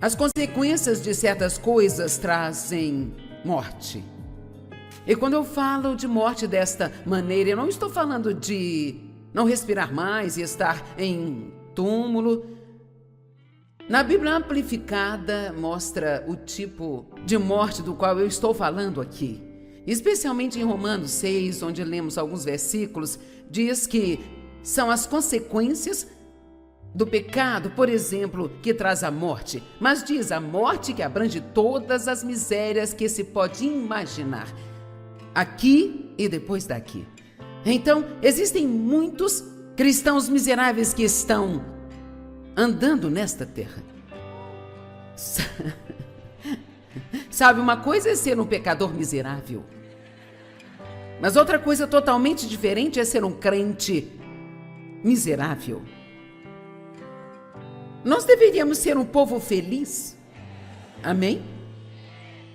As consequências de certas coisas trazem morte. E quando eu falo de morte desta maneira, eu não estou falando de não respirar mais e estar em túmulo. Na Bíblia Amplificada mostra o tipo de morte do qual eu estou falando aqui. Especialmente em Romanos 6, onde lemos alguns versículos, diz que são as consequências do pecado, por exemplo, que traz a morte. Mas diz a morte que abrange todas as misérias que se pode imaginar, aqui e depois daqui. Então, existem muitos cristãos miseráveis que estão andando nesta terra. Sabe, uma coisa é ser um pecador miserável, mas outra coisa totalmente diferente é ser um crente miserável. Nós deveríamos ser um povo feliz, amém?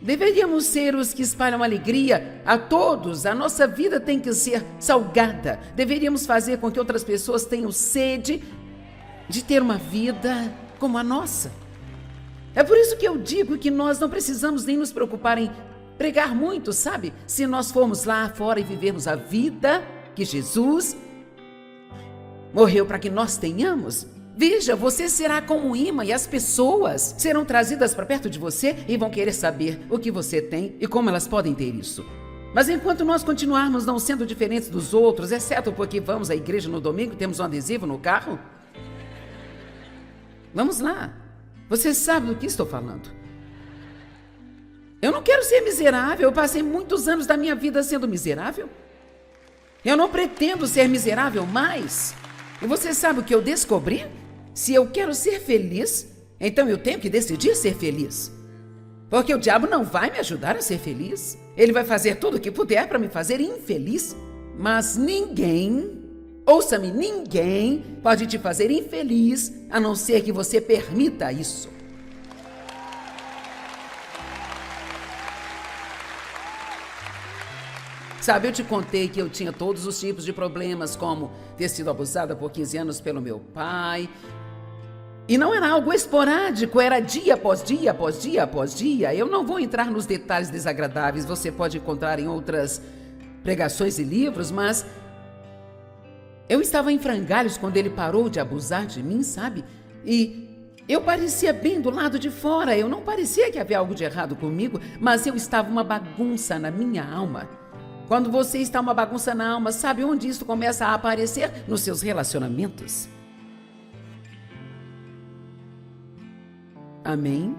Deveríamos ser os que espalham alegria a todos. A nossa vida tem que ser salgada. Deveríamos fazer com que outras pessoas tenham sede de ter uma vida como a nossa. É por isso que eu digo que nós não precisamos nem nos preocupar em pregar muito, sabe? Se nós formos lá fora e vivermos a vida que Jesus morreu para que nós tenhamos. Veja, você será como um imã e as pessoas serão trazidas para perto de você e vão querer saber o que você tem e como elas podem ter isso. Mas enquanto nós continuarmos não sendo diferentes dos outros, exceto porque vamos à igreja no domingo e temos um adesivo no carro, vamos lá. Você sabe do que estou falando. Eu não quero ser miserável. Eu passei muitos anos da minha vida sendo miserável. Eu não pretendo ser miserável mais. E você sabe o que eu descobri? Se eu quero ser feliz, então eu tenho que decidir ser feliz. Porque o diabo não vai me ajudar a ser feliz. Ele vai fazer tudo o que puder para me fazer infeliz. Mas ninguém, ouça-me, ninguém pode te fazer infeliz a não ser que você permita isso. Sabe, eu te contei que eu tinha todos os tipos de problemas, como ter sido abusada por 15 anos pelo meu pai. E não era algo esporádico, era dia após dia, após dia, após dia. Eu não vou entrar nos detalhes desagradáveis, você pode encontrar em outras pregações e livros, mas eu estava em frangalhos quando ele parou de abusar de mim, sabe? E eu parecia bem do lado de fora, eu não parecia que havia algo de errado comigo, mas eu estava uma bagunça na minha alma. Quando você está uma bagunça na alma, sabe onde isso começa a aparecer? Nos seus relacionamentos. Amém?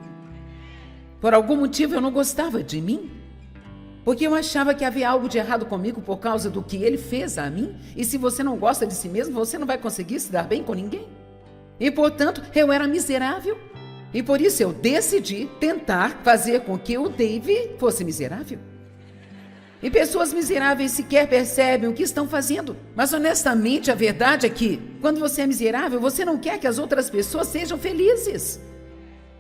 Por algum motivo eu não gostava de mim, porque eu achava que havia algo de errado comigo por causa do que ele fez a mim. E se você não gosta de si mesmo, você não vai conseguir se dar bem com ninguém. E portanto, eu era miserável. E por isso eu decidi tentar fazer com que o Dave fosse miserável. E pessoas miseráveis sequer percebem o que estão fazendo. Mas honestamente, a verdade é que quando você é miserável, você não quer que as outras pessoas sejam felizes.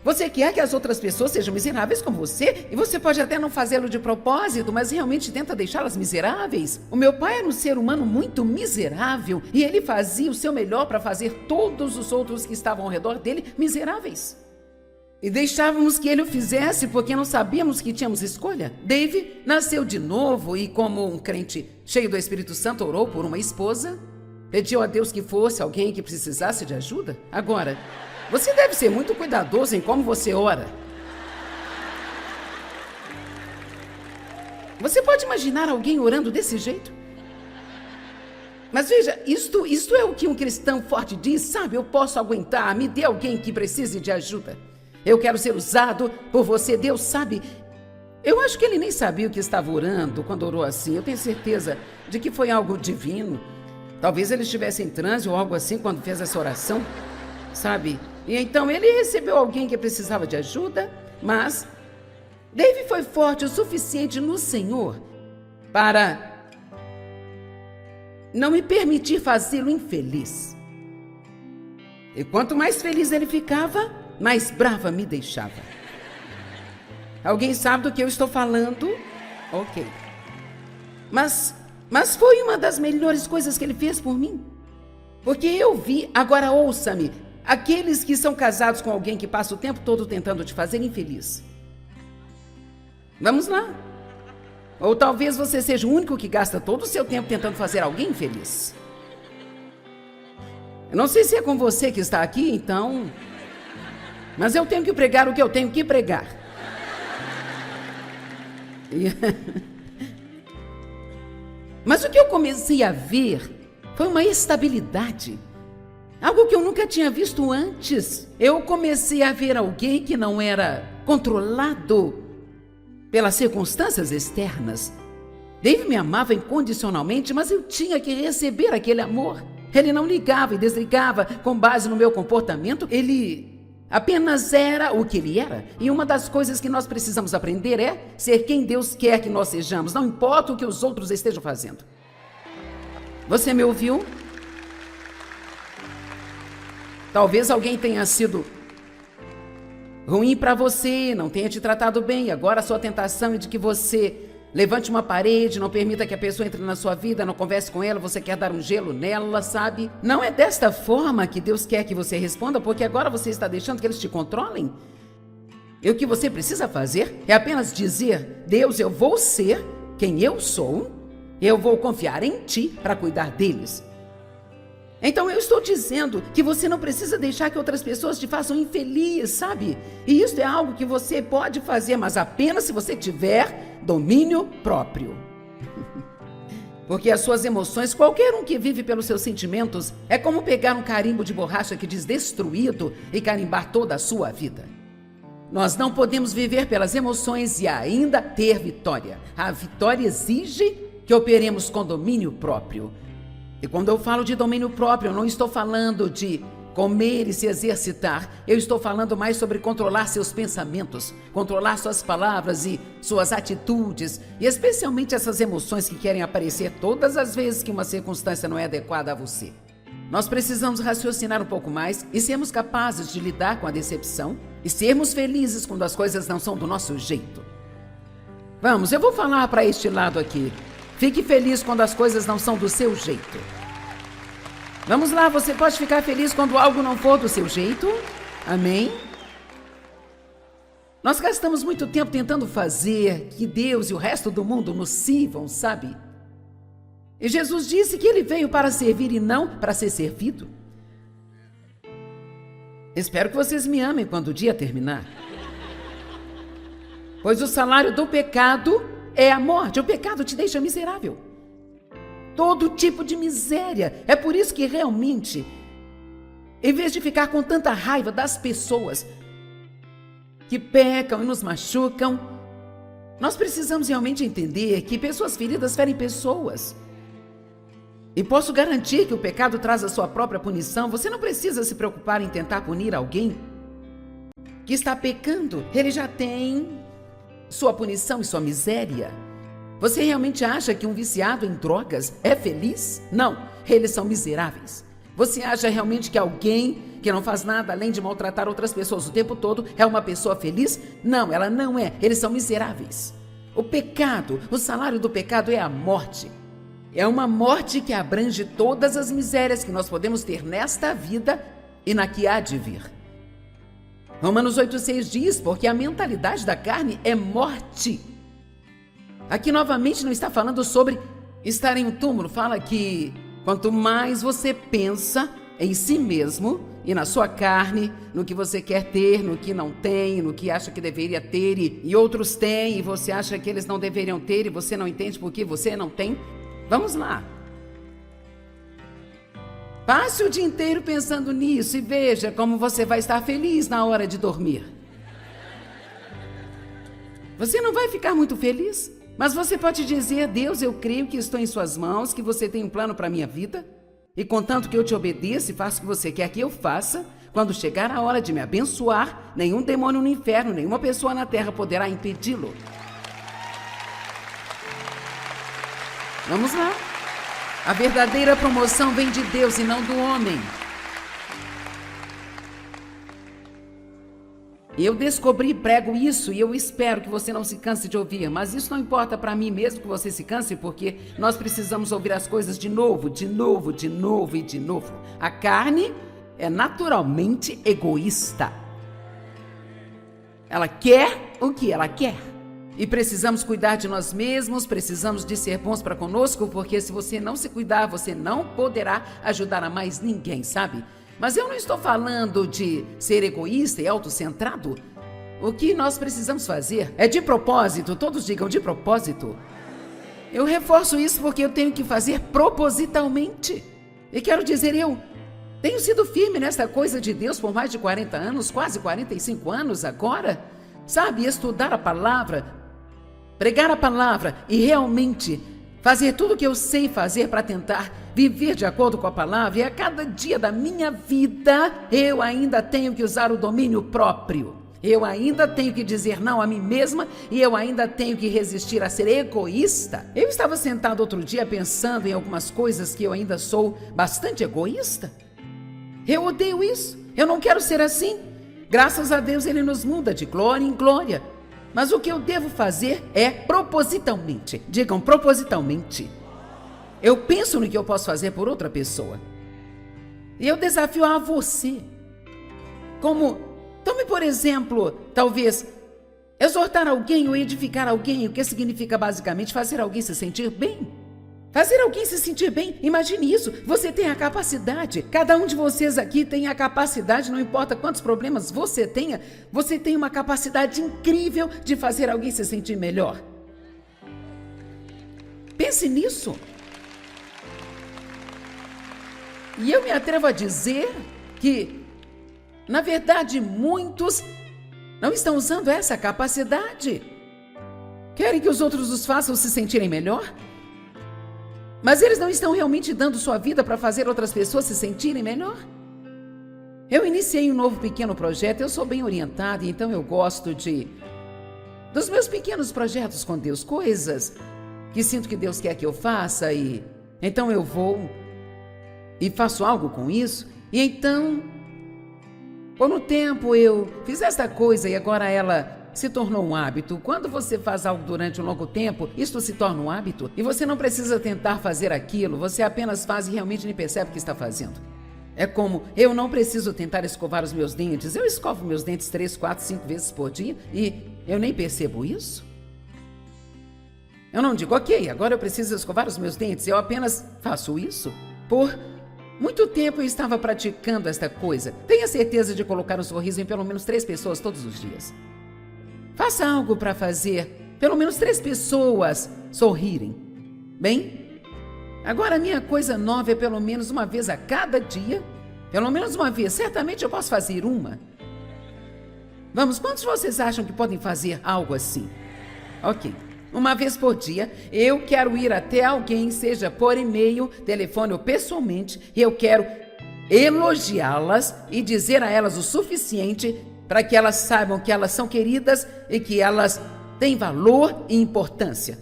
Você quer que as outras pessoas sejam miseráveis como você, e você pode até não fazê-lo de propósito, mas realmente tenta deixá-las miseráveis. O meu pai era um ser humano muito miserável, e ele fazia o seu melhor para fazer todos os outros que estavam ao redor dele miseráveis. E deixávamos que ele o fizesse porque não sabíamos que tínhamos escolha. Dave nasceu de novo e, como um crente cheio do Espírito Santo, orou por uma esposa, pediu a Deus que fosse alguém que precisasse de ajuda. Agora, você deve ser muito cuidadoso em como você ora. Você pode imaginar alguém orando desse jeito? Mas veja, isto é o que um cristão forte diz, sabe? Eu posso aguentar, me dê alguém que precise de ajuda. Eu quero ser usado por você, Deus sabe. Eu acho que ele nem sabia o que estava orando quando orou assim. Eu tenho certeza de que foi algo divino. Talvez ele estivesse em transe ou algo assim quando fez essa oração, sabe? E então ele recebeu alguém que precisava de ajuda, mas Dave foi forte o suficiente no Senhor para não me permitir fazê-lo infeliz. E quanto mais feliz ele ficava, mais brava me deixava. Alguém sabe do que eu estou falando? Ok. Mas foi uma das melhores coisas que ele fez por mim. Porque eu vi, agora ouça-me, Aqueles que são casados com alguém que passa o tempo todo tentando te fazer infeliz. Vamos lá. Ou talvez você seja o único que gasta todo o seu tempo tentando fazer alguém feliz. Eu não sei se é com você que está aqui, então... Mas eu tenho que pregar o que eu tenho que pregar. Mas o que eu comecei a ver foi uma estabilidade. Algo que eu nunca tinha visto antes. Eu comecei a ver alguém que não era controlado pelas circunstâncias externas. Dave me amava incondicionalmente, mas eu tinha que receber aquele amor. Ele não ligava e desligava com base no meu comportamento. Ele apenas era o que ele era. E uma das coisas que nós precisamos aprender é ser quem Deus quer que nós sejamos, não importa o que os outros estejam fazendo. Você me ouviu? Talvez alguém tenha sido ruim para você, não tenha te tratado bem. Agora a sua tentação é de que você levante uma parede, não permita que a pessoa entre na sua vida, não converse com ela, você quer dar um gelo nela, sabe? Não é desta forma que Deus quer que você responda, porque agora você está deixando que eles te controlem. E o que você precisa fazer é apenas dizer: Deus, eu vou ser quem eu sou, eu vou confiar em ti para cuidar deles. Então eu estou dizendo que você não precisa deixar que outras pessoas te façam infeliz, sabe? E isso é algo que você pode fazer, mas apenas se você tiver domínio próprio. Porque as suas emoções, qualquer um que vive pelos seus sentimentos, é como pegar um carimbo de borracha que diz destruído e carimbar toda a sua vida. Nós não podemos viver pelas emoções e ainda ter vitória. A vitória exige que operemos com domínio próprio. E quando eu falo de domínio próprio, eu não estou falando de comer e se exercitar. Eu estou falando mais sobre controlar seus pensamentos, controlar suas palavras e suas atitudes, e especialmente essas emoções que querem aparecer todas as vezes que uma circunstância não é adequada a você. Nós precisamos raciocinar um pouco mais e sermos capazes de lidar com a decepção e sermos felizes quando as coisas não são do nosso jeito. Vamos, eu vou falar para este lado aqui. Fique feliz quando as coisas não são do seu jeito. Vamos lá, você pode ficar feliz quando algo não for do seu jeito? Amém? Nós gastamos muito tempo tentando fazer que Deus e o resto do mundo nos sirvam, sabe? E Jesus disse que ele veio para servir e não para ser servido. Espero que vocês me amem quando o dia terminar. Pois o salário do pecado é a morte. O pecado te deixa miserável. Todo tipo de miséria. É por isso que realmente, em vez de ficar com tanta raiva das pessoas que pecam e nos machucam, nós precisamos realmente entender que pessoas feridas ferem pessoas. E posso garantir que o pecado traz a sua própria punição. Você não precisa se preocupar em tentar punir alguém que está pecando. Ele já tem sua punição e sua miséria. Você realmente acha que um viciado em drogas é feliz? Não, eles são miseráveis. Você acha realmente que alguém que não faz nada além de maltratar outras pessoas o tempo todo é uma pessoa feliz? Não, ela não é. Eles são miseráveis. O pecado, o salário do pecado é a morte. É uma morte que abrange todas as misérias que nós podemos ter nesta vida e na que há de vir. Romanos 8,6 diz, porque a mentalidade da carne é morte. Aqui novamente não está falando sobre estar em um túmulo, fala que quanto mais você pensa em si mesmo e na sua carne, no que você quer ter, no que não tem, no que acha que deveria ter e outros têm e você acha que eles não deveriam ter e você não entende por que você não tem. Vamos lá. Passe o dia inteiro pensando nisso e veja como você vai estar feliz na hora de dormir. Você não vai ficar muito feliz, mas você pode dizer: Deus, eu creio que estou em suas mãos, que você tem um plano para a minha vida, e contanto que eu te obedeça e faça o que você quer que eu faça, quando chegar a hora de me abençoar, nenhum demônio no inferno, nenhuma pessoa na terra poderá impedi-lo. Vamos lá. A verdadeira promoção vem de Deus e não do homem. Eu descobri, prego isso e eu espero que você não se canse de ouvir, mas isso não importa para mim mesmo que você se canse, porque nós precisamos ouvir as coisas de novo, de novo, de novo e de novo. A carne é naturalmente egoísta. Ela quer o que ela quer. E precisamos cuidar de nós mesmos, precisamos de ser bons para conosco, porque se você não se cuidar, você não poderá ajudar a mais ninguém, sabe? Mas eu não estou falando de ser egoísta e autocentrado. O que nós precisamos fazer é de propósito, todos digam de propósito. Eu reforço isso porque eu tenho que fazer propositalmente. E quero dizer, eu tenho sido firme nessa coisa de Deus por mais de 40 anos, quase 45 anos agora. Sabe, estudar a palavra, pregar a palavra e realmente fazer tudo o que eu sei fazer para tentar viver de acordo com a palavra. E a cada dia da minha vida, eu ainda tenho que usar o domínio próprio. Eu ainda tenho que dizer não a mim mesma e eu ainda tenho que resistir a ser egoísta. Eu estava sentado outro dia pensando em algumas coisas que eu ainda sou bastante egoísta. Eu odeio isso. Eu não quero ser assim. Graças a Deus Ele nos muda de glória em glória. Mas o que eu devo fazer é propositalmente. Digam propositalmente. Eu penso no que eu posso fazer por outra pessoa. E eu desafio a você. Tome por exemplo, talvez, exortar alguém ou edificar alguém, o que significa basicamente fazer alguém se sentir bem. Fazer alguém se sentir bem, imagine isso, você tem a capacidade, cada um de vocês aqui tem a capacidade, não importa quantos problemas você tem uma capacidade incrível de fazer alguém se sentir melhor. Pense nisso. E eu me atrevo a dizer que, na verdade, muitos não estão usando essa capacidade. Querem que os outros os façam se sentirem melhor? Mas eles não estão realmente dando sua vida para fazer outras pessoas se sentirem melhor? Eu iniciei um novo pequeno projeto, eu sou bem orientada, então eu gosto dos meus pequenos projetos com Deus, coisas que sinto que Deus quer que eu faça e então eu vou e faço algo com isso. E então, por um tempo eu fiz esta coisa e agora ela se tornou um hábito. Quando você faz algo durante um longo tempo, isto se torna um hábito e você não precisa tentar fazer aquilo, você apenas faz e realmente nem percebe o que está fazendo. É como, eu não preciso tentar escovar os meus dentes, eu escovo meus dentes 3, 4, 5 vezes por dia e eu nem percebo isso. Eu não digo, ok, agora eu preciso escovar os meus dentes, eu apenas faço isso. Por muito tempo eu estava praticando esta coisa. Tenha certeza de colocar um sorriso em pelo menos 3 pessoas todos os dias. Faça algo para fazer pelo menos 3 pessoas sorrirem. Bem, agora a minha coisa nova é pelo menos uma vez a cada dia. Pelo menos uma vez, certamente eu posso fazer uma. Vamos, quantos de vocês acham que podem fazer algo assim? Ok. Uma vez por dia, eu quero ir até alguém, seja por e-mail, telefone ou pessoalmente, e eu quero elogiá-las e dizer a elas o suficiente para que elas saibam que elas são queridas e que elas têm valor e importância.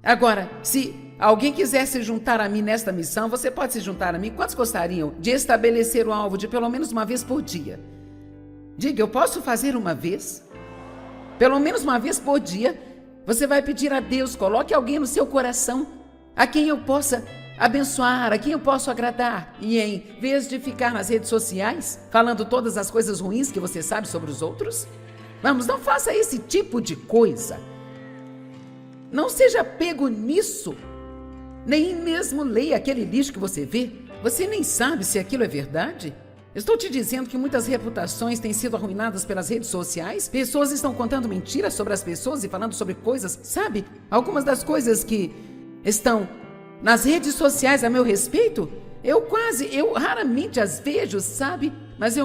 Agora, se alguém quiser se juntar a mim nesta missão, você pode se juntar a mim. Quantos gostariam de estabelecer o alvo de pelo menos uma vez por dia? Diga, eu posso fazer uma vez? Pelo menos uma vez por dia. Você vai pedir a Deus, coloque alguém no seu coração, a quem eu possa abençoar, a quem eu posso agradar. E em vez de ficar nas redes sociais, falando todas as coisas ruins que você sabe sobre os outros, vamos, não faça esse tipo de coisa. Não seja pego nisso. Nem mesmo leia aquele lixo que você vê. Você nem sabe se aquilo é verdade. Estou te dizendo que muitas reputações têm sido arruinadas pelas redes sociais. Pessoas estão contando mentiras sobre as pessoas e falando sobre coisas, sabe? Algumas das coisas que estão nas redes sociais a meu respeito, eu raramente as vejo, sabe? Mas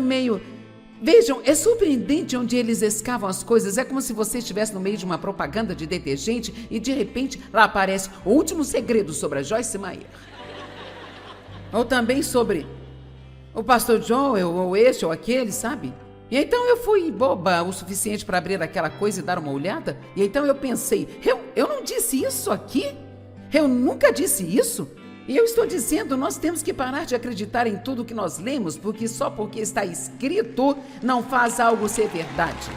vejam, é surpreendente onde eles escavam as coisas. É como se você estivesse no meio de uma propaganda de detergente e de repente lá aparece o último segredo sobre a Joyce Meyer. Ou também sobre o pastor Joel, ou este ou aquele, sabe? E então eu fui boba o suficiente para abrir aquela coisa e dar uma olhada. E então eu pensei, eu não disse isso aqui? Eu nunca disse isso? E eu estou dizendo, nós temos que parar de acreditar em tudo que nós lemos, porque só porque está escrito não faz algo ser verdade.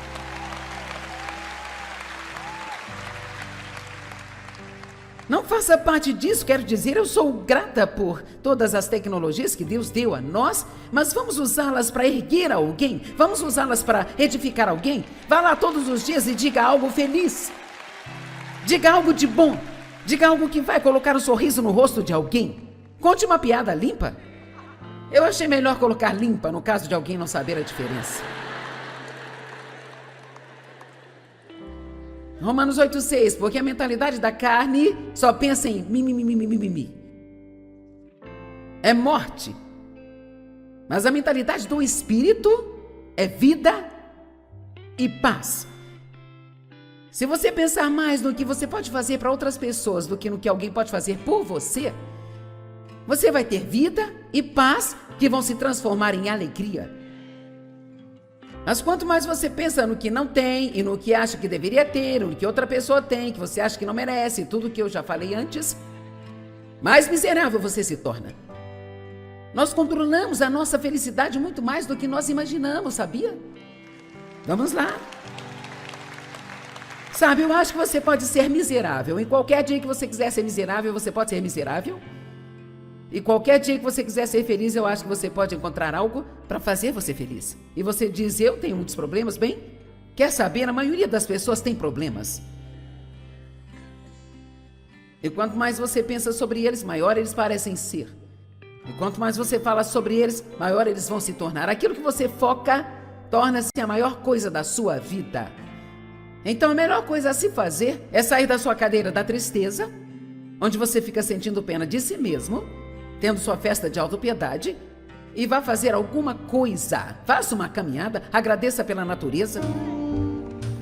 não faça parte disso. Quero dizer, eu sou grata por todas as tecnologias que Deus deu a nós, mas vamos usá-las para erguer alguém, vamos usá-las para edificar alguém. Vá lá todos os dias e diga algo feliz, diga algo de bom, diga algo que vai colocar um sorriso no rosto de alguém. Conte uma piada limpa. Eu achei melhor colocar limpa no caso de alguém não saber a diferença. Romanos 8,6, porque a mentalidade da carne só pensa em mimimi. É morte. Mas a mentalidade do espírito é vida e paz. Se você pensar mais no que você pode fazer para outras pessoas do que no que alguém pode fazer por você, você vai ter vida e paz que vão se transformar em alegria. Mas quanto mais você pensa no que não tem e no que acha que deveria ter, no que outra pessoa tem, que você acha que não merece, tudo que eu já falei antes, mais miserável você se torna. Nós controlamos a nossa felicidade muito mais do que nós imaginamos, sabia? Vamos lá. Sabe, eu acho que você pode ser miserável. Em qualquer dia que você quiser ser miserável, você pode ser miserável. E qualquer dia que você quiser ser feliz, eu acho que você pode encontrar algo para fazer você feliz. E você diz, eu tenho muitos problemas. Bem, quer saber? A maioria das pessoas tem problemas. E quanto mais você pensa sobre eles, maior eles parecem ser. E quanto mais você fala sobre eles, maior eles vão se tornar. Aquilo que você foca torna-se a maior coisa da sua vida. Então a melhor coisa a se fazer é sair da sua cadeira da tristeza, onde você fica sentindo pena de si mesmo, tendo sua festa de autopiedade, e vá fazer alguma coisa. Faça uma caminhada, agradeça pela natureza,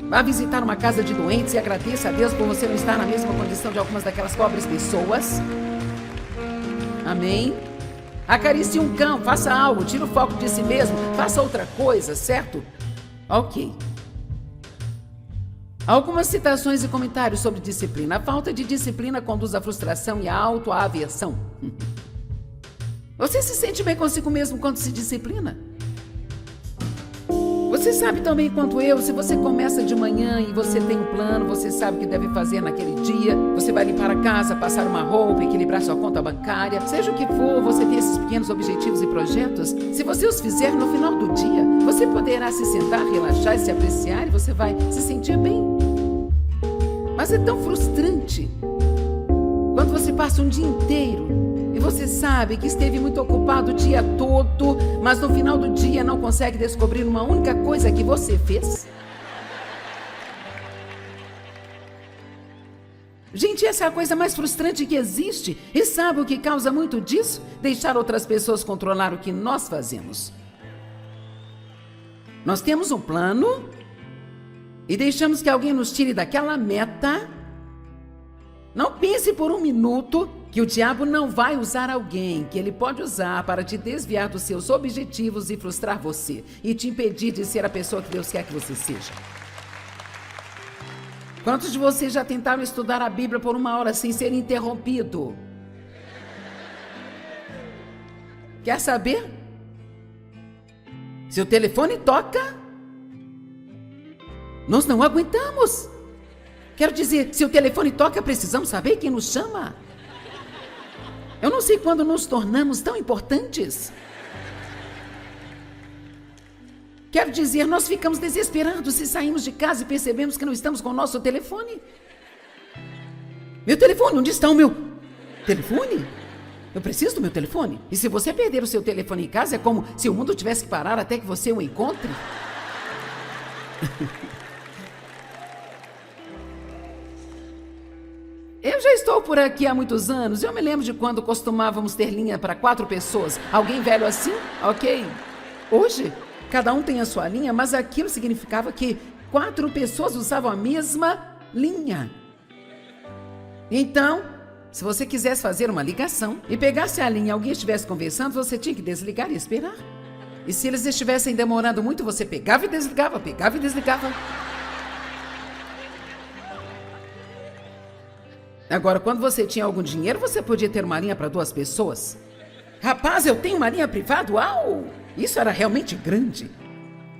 vá visitar uma casa de doentes e agradeça a Deus por você não estar na mesma condição de algumas daquelas pobres pessoas. Amém? Acaricie um cão, faça algo, tire o foco de si mesmo, faça outra coisa, certo? Ok. Algumas citações e comentários sobre disciplina. A falta de disciplina conduz à frustração e à autoaversão. Você se sente bem consigo mesmo quando se disciplina? Você sabe tão bem quanto eu, se você começa de manhã e você tem um plano, você sabe o que deve fazer naquele dia, você vai limpar a casa, passar uma roupa, equilibrar sua conta bancária, seja o que for, você tem esses pequenos objetivos e projetos. Se você os fizer no final do dia, você poderá se sentar, relaxar e se apreciar e você vai se sentir bem. Mas é tão frustrante quando você passa um dia inteiro e você sabe que esteve muito ocupado o dia todo, mas no final do dia não consegue descobrir uma única coisa que você fez. Gente, essa é a coisa mais frustrante que existe. E sabe o que causa muito disso? Deixar outras pessoas controlar o que nós fazemos. Nós temos um plano e deixamos que alguém nos tire daquela meta. Não pense por um minuto que o diabo não vai usar alguém que ele pode usar para te desviar dos seus objetivos e frustrar você e te impedir de ser a pessoa que Deus quer que você seja. Quantos de vocês já tentaram estudar a Bíblia por 1 hora sem ser interrompido? Quer saber? Se o telefone toca, nós não aguentamos. Quero dizer, se o telefone toca, precisamos saber quem nos chama. Eu não sei quando nos tornamos tão importantes. Quero dizer, nós ficamos desesperados se saímos de casa e percebemos que não estamos com o nosso telefone. Meu telefone, onde está o meu telefone? Eu preciso do meu telefone. E se você perder o seu telefone em casa, é como se o mundo tivesse que parar até que você o encontre. Eu já estou por aqui há muitos anos. Eu me lembro de quando costumávamos ter linha para 4 pessoas. Alguém velho assim? Ok. Hoje, cada um tem a sua linha, mas aquilo significava que 4 pessoas usavam a mesma linha. Então, se você quisesse fazer uma ligação e pegasse a linha e alguém estivesse conversando, você tinha que desligar e esperar. E se eles estivessem demorando muito, você pegava e desligava, pegava e desligava. Agora, quando você tinha algum dinheiro, você podia ter uma linha para 2 pessoas. Rapaz, eu tenho uma linha privada? Uau! Isso era realmente grande.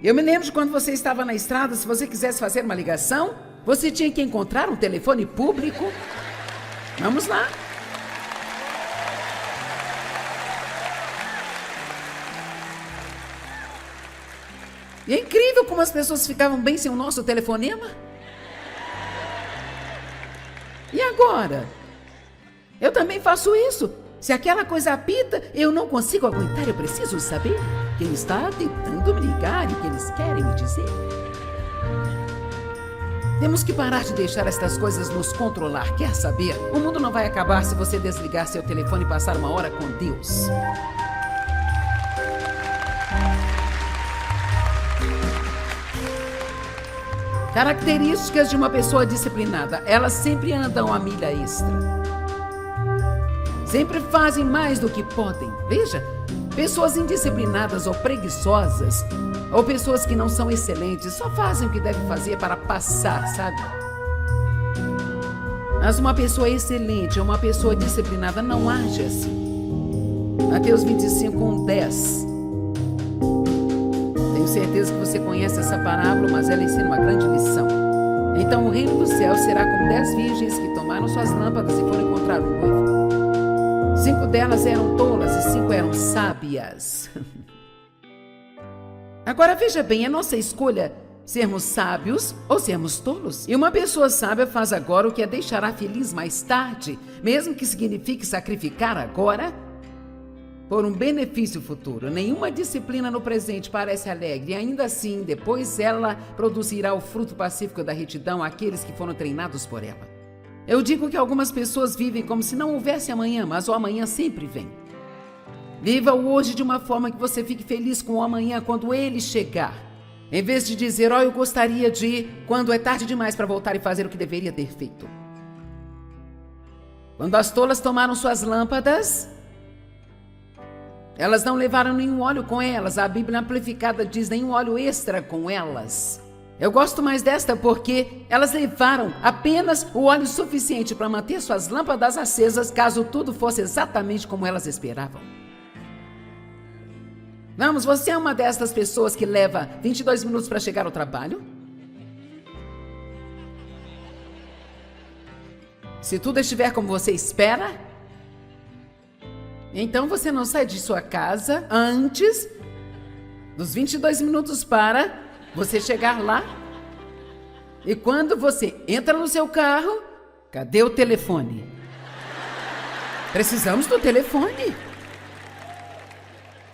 Eu me lembro de quando você estava na estrada, se você quisesse fazer uma ligação, você tinha que encontrar um telefone público. Vamos lá. E é incrível como as pessoas ficavam bem sem o nosso telefonema. E agora? Eu também faço isso. Se aquela coisa apita, eu não consigo aguentar. Eu preciso saber quem está tentando me ligar e o que eles querem me dizer. Temos que parar de deixar estas coisas nos controlar. Quer saber? O mundo não vai acabar se você desligar seu telefone e passar uma hora com Deus. Características de uma pessoa disciplinada. Elas sempre andam a milha extra. Sempre fazem mais do que podem. Veja, pessoas indisciplinadas ou preguiçosas, ou pessoas que não são excelentes, só fazem o que devem fazer para passar, sabe? Mas uma pessoa excelente, uma pessoa disciplinada não age assim. Mateus 25:10. Tenho certeza que você conhece essa parábola, mas ela ensina uma grande lição. Então o reino do céu será como 10 virgens que tomaram suas lâmpadas e foram encontrar um noivo. 5 delas eram tolas e 5 eram sábias. Agora veja bem, é nossa escolha sermos sábios ou sermos tolos. E uma pessoa sábia faz agora o que a deixará feliz mais tarde, mesmo que signifique sacrificar agora por um benefício futuro. Nenhuma disciplina no presente parece alegre, e ainda assim, depois ela produzirá o fruto pacífico da retidão àqueles que foram treinados por ela. Eu digo que algumas pessoas vivem como se não houvesse amanhã, mas o amanhã sempre vem. Viva o hoje de uma forma que você fique feliz com o amanhã quando ele chegar. Em vez de dizer, eu gostaria de, quando é tarde demais para voltar e fazer o que deveria ter feito. Quando as tolas tomaram suas lâmpadas, elas não levaram nenhum óleo com elas. A Bíblia Amplificada diz nenhum óleo extra com elas. Eu gosto mais desta porque elas levaram apenas o óleo suficiente para manter suas lâmpadas acesas caso tudo fosse exatamente como elas esperavam. Vamos, você é uma destas pessoas que leva 22 minutos para chegar ao trabalho? Se tudo estiver como você espera, então você não sai de sua casa antes dos 22 minutos para você chegar lá. E quando você entra no seu carro, cadê o telefone? Precisamos do telefone.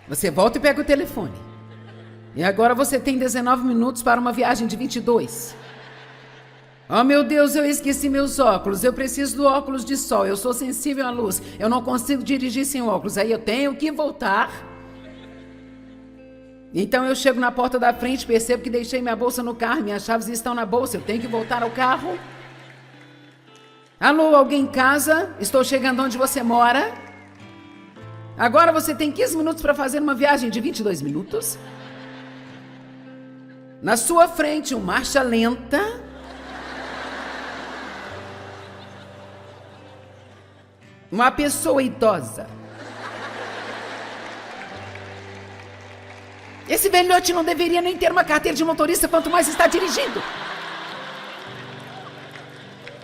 Você volta e pega o telefone. E agora você tem 19 minutos para uma viagem de 22. Oh, meu Deus, eu esqueci meus óculos. Eu preciso do óculos de sol. Eu sou sensível à luz. Eu não consigo dirigir sem óculos. Aí eu tenho que voltar. Então eu chego na porta da frente, percebo que deixei minha bolsa no carro, minhas chaves estão na bolsa, eu tenho que voltar ao carro. Alô, alguém em casa? Estou chegando onde você mora. Agora você tem 15 minutos para fazer uma viagem de 22 minutos. Na sua frente, uma marcha lenta. Uma pessoa idosa. Esse velhote não deveria nem ter uma carteira de motorista, quanto mais está dirigindo.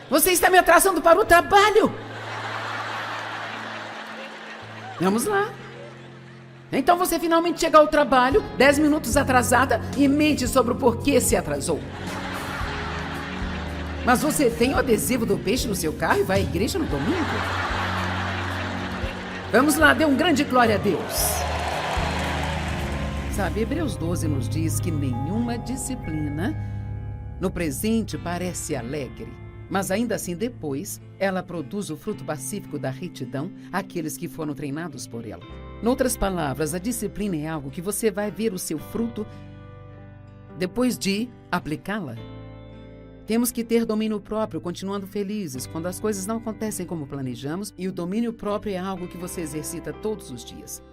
Você está me atrasando para o trabalho. Vamos lá. Então você finalmente chega ao trabalho, 10 minutos atrasada, e mente sobre o porquê se atrasou. Mas você tem o adesivo do peixe no seu carro e vai à igreja no domingo? Vamos lá, dê um grande glória a Deus. Sabe, Hebreus 12 nos diz que nenhuma disciplina no presente parece alegre, mas ainda assim depois ela produz o fruto pacífico da retidão àqueles que foram treinados por ela. Noutras palavras, a disciplina é algo que você vai ver o seu fruto depois de aplicá-la. Temos que ter domínio próprio, continuando felizes quando as coisas não acontecem como planejamos, e o domínio próprio é algo que você exercita todos os dias.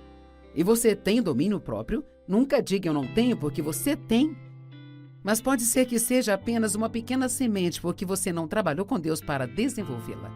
E você tem domínio próprio? Nunca diga eu não tenho, porque você tem. Mas pode ser que seja apenas uma pequena semente, porque você não trabalhou com Deus para desenvolvê-la.